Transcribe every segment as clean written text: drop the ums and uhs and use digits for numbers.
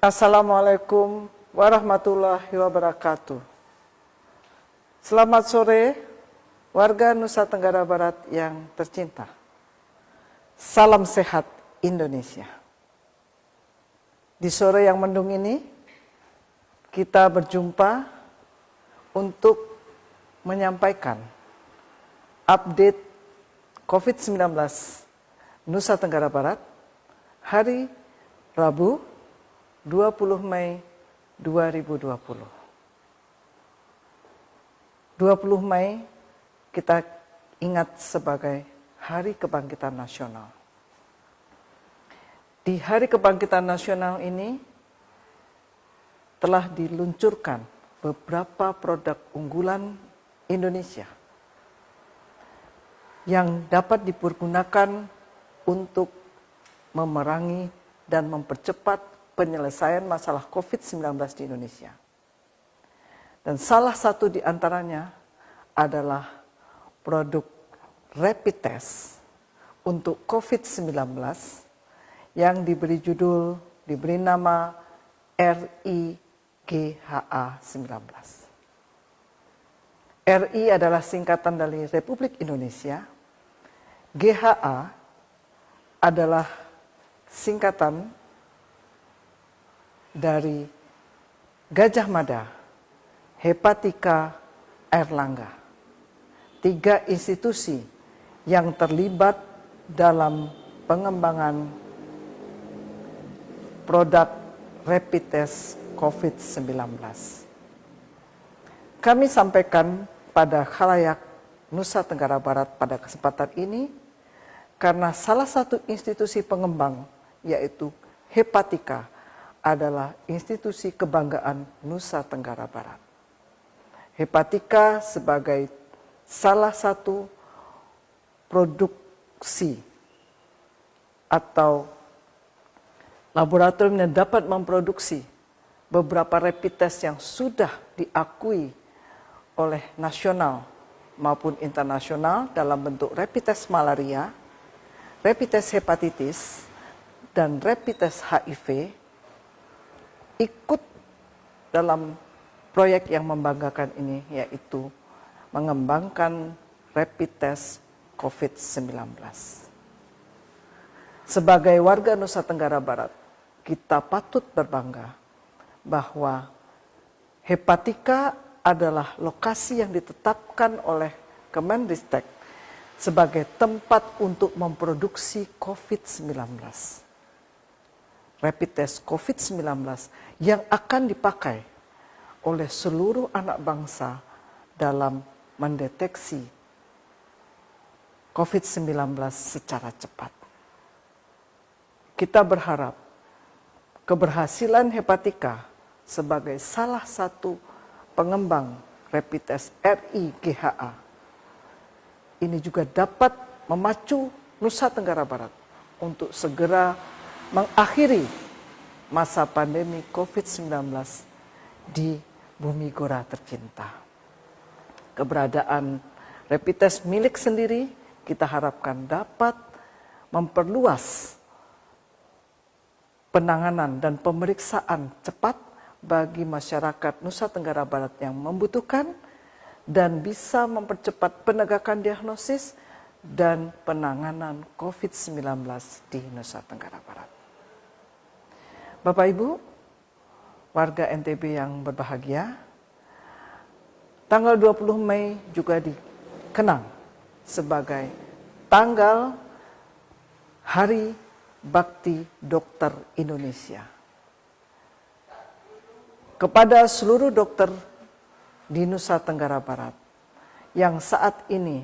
Assalamualaikum warahmatullahi wabarakatuh. Selamat sore, warga Nusa Tenggara Barat yang tercinta. Salam sehat Indonesia. Di sore yang mendung ini, kita berjumpa untuk menyampaikan update COVID-19 Nusa Tenggara Barat hari Rabu 20 Mei 2020. 20 Mei kita ingat sebagai Hari Kebangkitan Nasional. Di Hari Kebangkitan Nasional ini telah diluncurkan beberapa produk unggulan Indonesia yang dapat dipergunakan untuk memerangi dan mempercepat penyelesaian masalah COVID-19 di Indonesia. Dan salah satu di antaranya adalah produk rapid test untuk COVID-19 yang diberi nama RI-GHA-19. RI adalah singkatan dari Republik Indonesia, GHA adalah singkatan dari Gajah Mada, Hepatika, Airlangga. 3 institusi yang terlibat dalam pengembangan produk rapid test COVID-19. Kami sampaikan pada khalayak Nusa Tenggara Barat pada kesempatan ini karena salah satu institusi pengembang yaitu Hepatika adalah institusi kebanggaan Nusa Tenggara Barat. Hepatika sebagai salah satu produksi atau laboratorium yang dapat memproduksi beberapa rapid test yang sudah diakui oleh nasional maupun internasional dalam bentuk rapid test malaria, rapid test hepatitis, dan rapid test HIV, ikut dalam proyek yang membanggakan ini, yaitu mengembangkan rapid test COVID-19. Sebagai warga Nusa Tenggara Barat, kita patut berbangga bahwa Hepatika adalah lokasi yang ditetapkan oleh Kemendristek sebagai tempat untuk memproduksi COVID-19. Rapid test COVID-19 yang akan dipakai oleh seluruh anak bangsa dalam mendeteksi COVID-19 secara cepat. Kita berharap keberhasilan Hepatika sebagai salah satu pengembang rapid test RI-GHA ini juga dapat memacu Nusa Tenggara Barat untuk segera mengakhiri masa pandemi COVID-19 di bumi Gora tercinta. Keberadaan rapid test milik sendiri kita harapkan dapat memperluas penanganan dan pemeriksaan cepat bagi masyarakat Nusa Tenggara Barat yang membutuhkan dan bisa mempercepat penegakan diagnosis dan penanganan COVID-19 di Nusa Tenggara Barat. Bapak Ibu, warga NTB yang berbahagia, tanggal 20 Mei juga dikenang sebagai tanggal Hari Bakti Dokter Indonesia. Kepada seluruh dokter di Nusa Tenggara Barat yang saat ini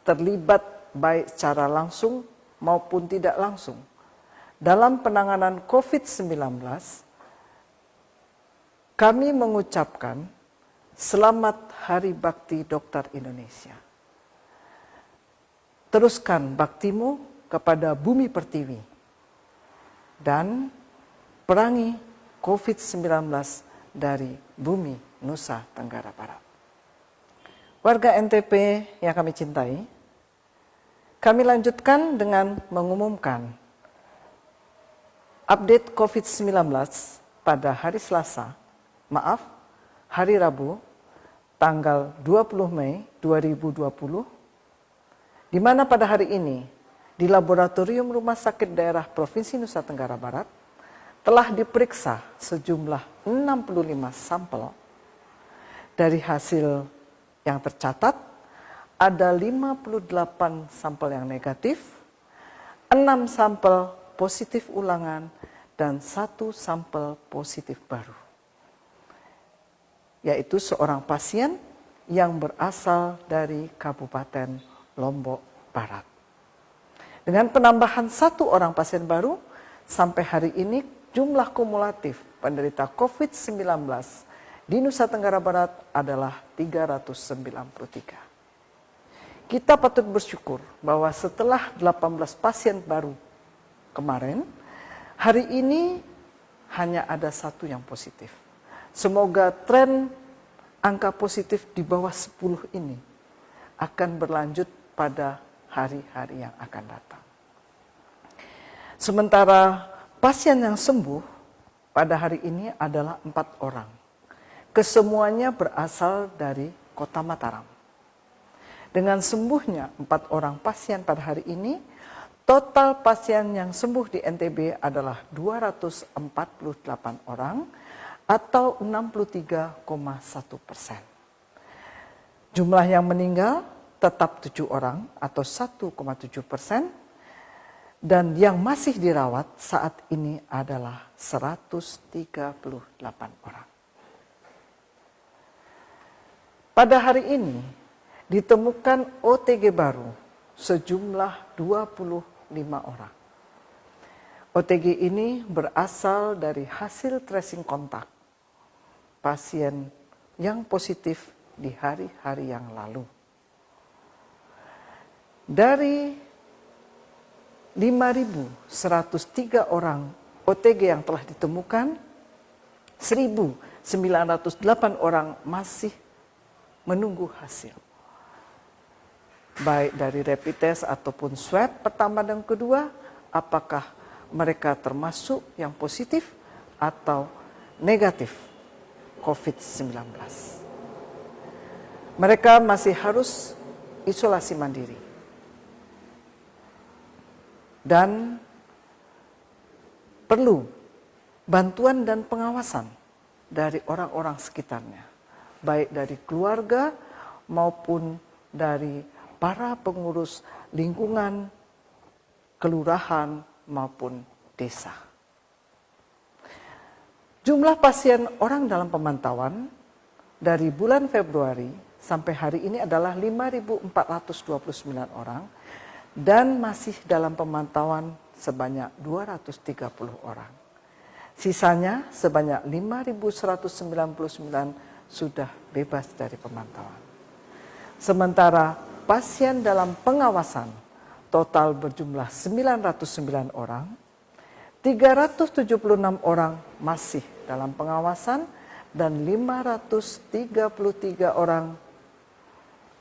terlibat baik secara langsung maupun tidak langsung dalam penanganan COVID-19, kami mengucapkan Selamat Hari Bakti Dokter Indonesia. Teruskan baktimu kepada bumi pertiwi dan perangi COVID-19 dari bumi Nusa Tenggara Barat. Warga NTP yang kami cintai, kami lanjutkan dengan mengumumkan update COVID-19 pada hari Selasa, hari Rabu, tanggal 20 Mei 2020, di mana pada hari ini di Laboratorium Rumah Sakit Daerah Provinsi Nusa Tenggara Barat telah diperiksa sejumlah 65 sampel. Dari hasil yang tercatat, ada 58 sampel yang negatif, 6 sampel positif ulangan, dan 1 sampel positif baru, yaitu seorang pasien yang berasal dari Kabupaten Lombok Barat. Dengan penambahan 1 orang pasien baru, sampai hari ini jumlah kumulatif penderita COVID-19 di Nusa Tenggara Barat adalah 393. Kita patut bersyukur bahwa setelah 18 pasien baru kemarin, hari ini hanya ada 1 yang positif. Semoga tren angka positif di bawah 10 ini akan berlanjut pada hari-hari yang akan datang. Sementara pasien yang sembuh pada hari ini adalah 4 orang. Kesemuanya berasal dari Kota Mataram. Dengan sembuhnya 4 orang pasien pada hari ini, total pasien yang sembuh di NTB adalah 248 orang atau 63,1%. Jumlah yang meninggal tetap 7 orang atau 1,7%. Dan yang masih dirawat saat ini adalah 138 orang. Pada hari ini ditemukan OTG baru sejumlah 25 orang. OTG ini berasal dari hasil tracing kontak pasien yang positif di hari-hari yang lalu. Dari 5.103 orang OTG yang telah ditemukan, 1.908 orang masih menunggu hasil. Baik dari rapid test ataupun swab pertama dan kedua, apakah mereka termasuk yang positif atau negatif COVID-19. Mereka masih harus isolasi mandiri. Dan perlu bantuan dan pengawasan dari orang-orang sekitarnya, baik dari keluarga maupun dari para pengurus lingkungan, kelurahan maupun desa. Jumlah pasien orang dalam pemantauan dari bulan Februari sampai hari ini adalah 5.429 orang, dan masih dalam pemantauan sebanyak 230 orang. Sisanya sebanyak 5.199 sudah bebas dari pemantauan. Sementara pasien dalam pengawasan total berjumlah 909 orang, 376 orang masih dalam pengawasan, dan 533 orang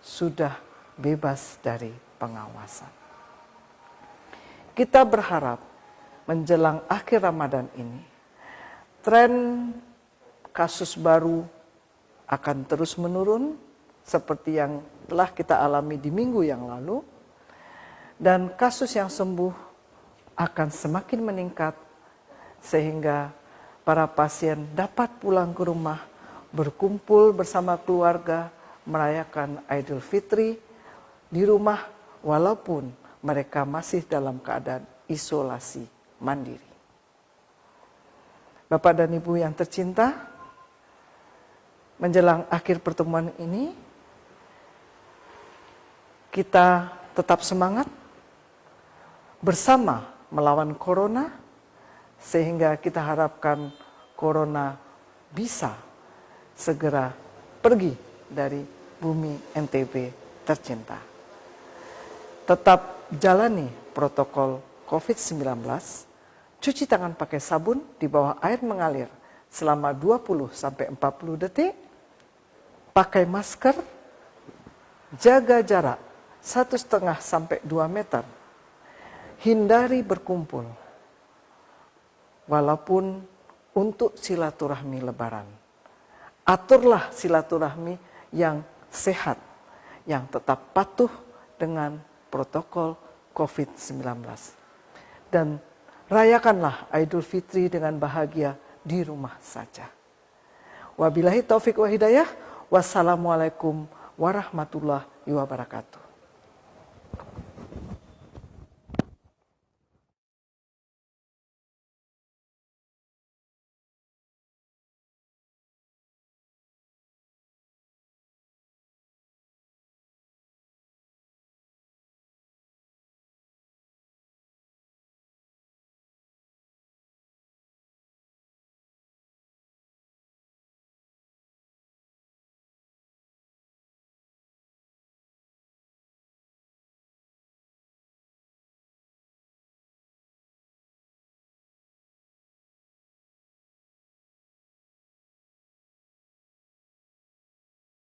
sudah bebas dari pengawasan. Kita berharap menjelang akhir Ramadan ini, tren kasus baru akan terus menurun seperti yang telah kita alami di minggu yang lalu, dan kasus yang sembuh akan semakin meningkat sehingga para pasien dapat pulang ke rumah, berkumpul bersama keluarga, merayakan Idul Fitri di rumah walaupun mereka masih dalam keadaan isolasi mandiri. Bapak dan Ibu yang tercinta, menjelang akhir pertemuan ini, kita tetap semangat bersama melawan corona, sehingga kita harapkan corona bisa segera pergi dari bumi NTB tercinta. Tetap jalani protokol COVID-19, cuci tangan pakai sabun di bawah air mengalir selama 20-40 detik, pakai masker, jaga jarak 1,5 sampai 2 meter, hindari berkumpul. Walaupun untuk silaturahmi Lebaran. Aturlah silaturahmi yang sehat, yang tetap patuh dengan protokol COVID-19. Dan rayakanlah Idul Fitri dengan bahagia di rumah saja. Wabillahi taufik wa hidayah. Wassalamualaikum warahmatullahi wabarakatuh.